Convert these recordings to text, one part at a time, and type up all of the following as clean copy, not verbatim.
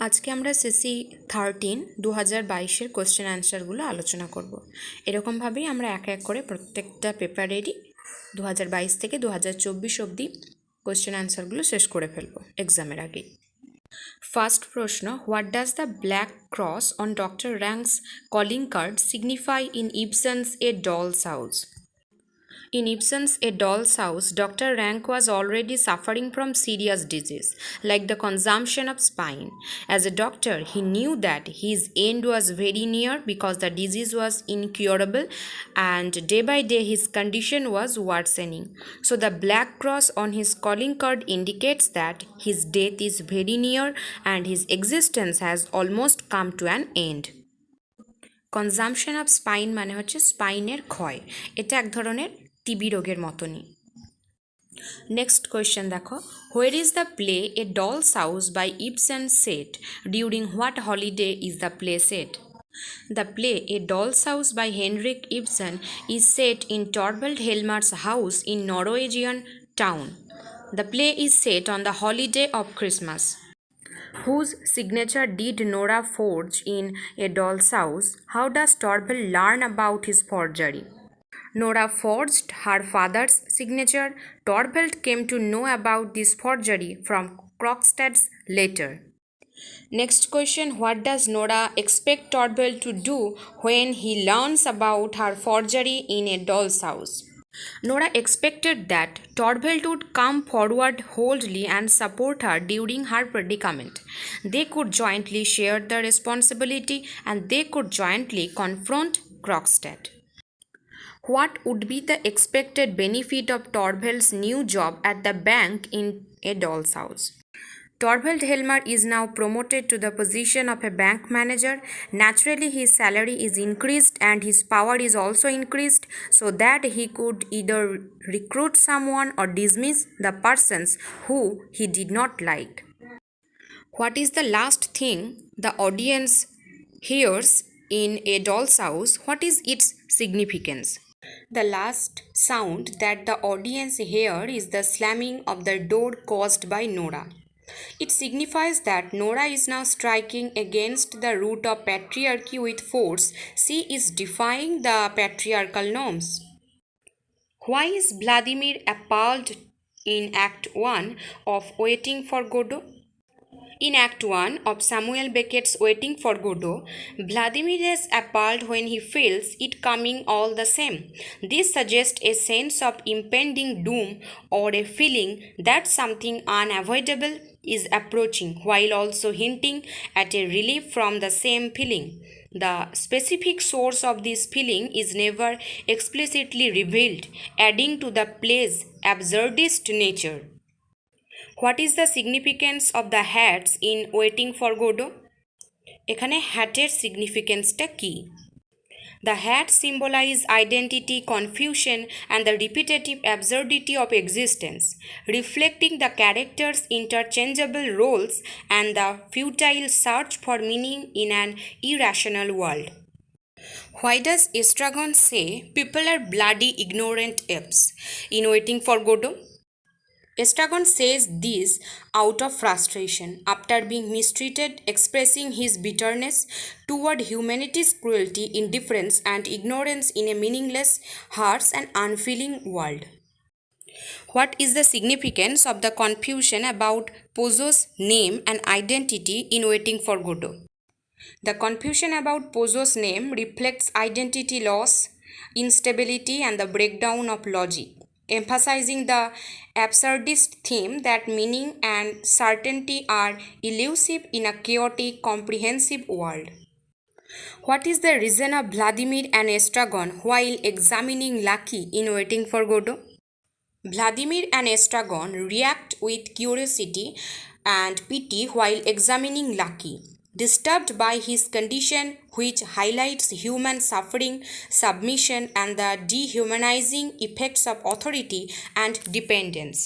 আজকে আমরা CC 2022 question অ্যান্সারগুলো আলোচনা করব। এরকমভাবেই আমরা এক এক করে প্রত্যেকটা পেপারেরই 2022 থেকে 2024 অবধি কোশ্চেন অ্যান্সারগুলো শেষ করে ফেলব এক্সামের আগেই। ফার্স্ট প্রশ্ন, what does the black cross on Doctor Rank's calling card signify in Ibsen's A Doll's House? In Ibsen's A Doll's House, Dr. Rank was already suffering from serious disease, like the consumption of spine. As a doctor, he knew that his end was very near because the disease was incurable and day by day his condition was worsening. So the black cross on his calling card indicates that his death is very near and his existence has almost come to an end. Consumption of spine মানে হচ্ছে স্পাইনের ক্ষয়, এটা এক ধরনের TB রোগের মতনই। Next question দেখো, where is the play A Doll's House by Ibsen set, during what holiday is the play set? The play A Doll's House by Henrik Ibsen is set in Torvald Helmer's house in Norwegian town. The play is set on the holiday of Christmas. Whose signature did Nora forge in A Doll's House? How does Torvald learn about his forgery? Nora forged her father's signature. Torvald came to know about this forgery from Krogstad's letter. Next question, what does Nora expect Torvald to do when he learns about her forgery in A Doll's House? Nora expected that Torvald would come forward wholly and support her during her predicament. They could jointly share the responsibility and they could jointly confront Krogstad. What would be the expected benefit of Torvald's new job at the bank in A Doll's House? Torvald Helmer is now promoted to the position of a bank manager. Naturally, his salary is increased and his power is also increased so that he could either recruit someone or dismiss the persons who he did not like. What is the last thing the audience hears in A Doll's House? What is its significance? The last sound that the audience hear is the slamming of the door caused by Nora. It signifies that Nora is now striking against the root of patriarchy with force. She is defying the patriarchal norms. Why is Vladimir appalled in Act 1 of Waiting for Godot? In Act 1 of Samuel Beckett's Waiting for Godot, Vladimir is appalled when he feels it coming all the same. This suggests a sense of impending doom or a feeling that something unavoidable is approaching, while also hinting at a relief from the same feeling. The specific source of this feeling is never explicitly revealed, adding to the play's absurdist nature. What is the significance of the hats in Waiting for Godot? এখানে হ্যাটের সিগনিফিকেন্সটা কি? The hats symbolize identity, confusion, and the repetitive absurdity of existence, reflecting the characters' interchangeable roles and the futile search for meaning in an irrational world. Why does Estragon say people are bloody ignorant apes in Waiting for Godot? Estragon says this out of frustration after being mistreated, expressing his bitterness toward humanity's cruelty, indifference, and ignorance in a meaningless, harsh, and unfeeling world. What is the significance of the confusion about Pozzo's name and identity in Waiting for Godot? The confusion about Pozzo's name reflects identity loss, instability, and the breakdown of logic, emphasizing the absurdist theme that meaning and certainty are elusive in a chaotic, comprehensive world. What is the reason of Vladimir and Estragon while examining Lucky in Waiting for Godot? Vladimir and Estragon react with curiosity and pity while examining Lucky, disturbed by his condition, which highlights human suffering, submission, and the dehumanizing effects of authority and dependence.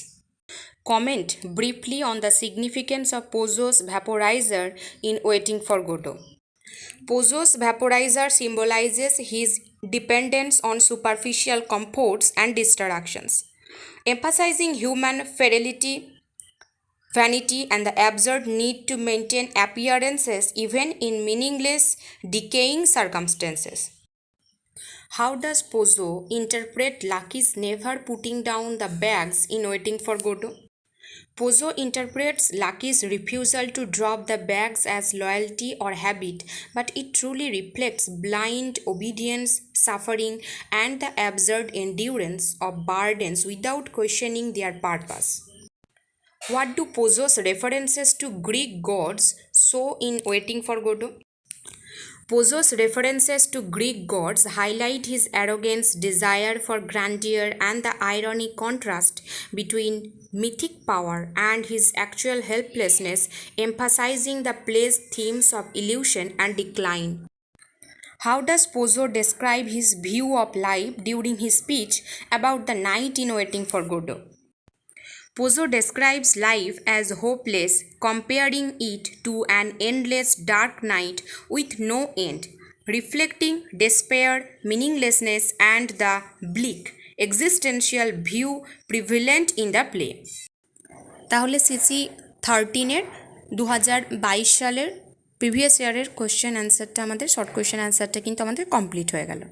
Comment briefly on the significance of Pozzo's vaporizer in Waiting for Godot. Pozzo's vaporizer symbolizes his dependence on superficial comforts and distractions, emphasizing human frailty vanity, and the absurd need to maintain appearances even in meaningless, decaying circumstances. How does Pozo interpret Lucky's never putting down the bags in Waiting for Godot? Pozo interprets Lucky's refusal to drop the bags as loyalty or habit, but it truly reflects blind obedience, suffering, and the absurd endurance of burdens without questioning their purpose. What do Pozo's references to Greek gods show in Waiting for Godot? Pozo's references to Greek gods highlight his arrogance, desire for grandeur, and the ironic contrast between mythic power and his actual helplessness, emphasizing the play's themes of illusion and decline. How does Pozo describe his view of life during his speech about the night in Waiting for Godot? Pozo describes life as hopeless, comparing it to an endless dark night with no end, reflecting despair, meaninglessness, and the bleak existential view prevalent in the play. তাহলে CC 13-এর 2022 সালের previous ইয়ারের question অ্যান্সারটা আমাদের short question অ্যান্সারটা কিন্তু আমাদের complete হয়ে গেল।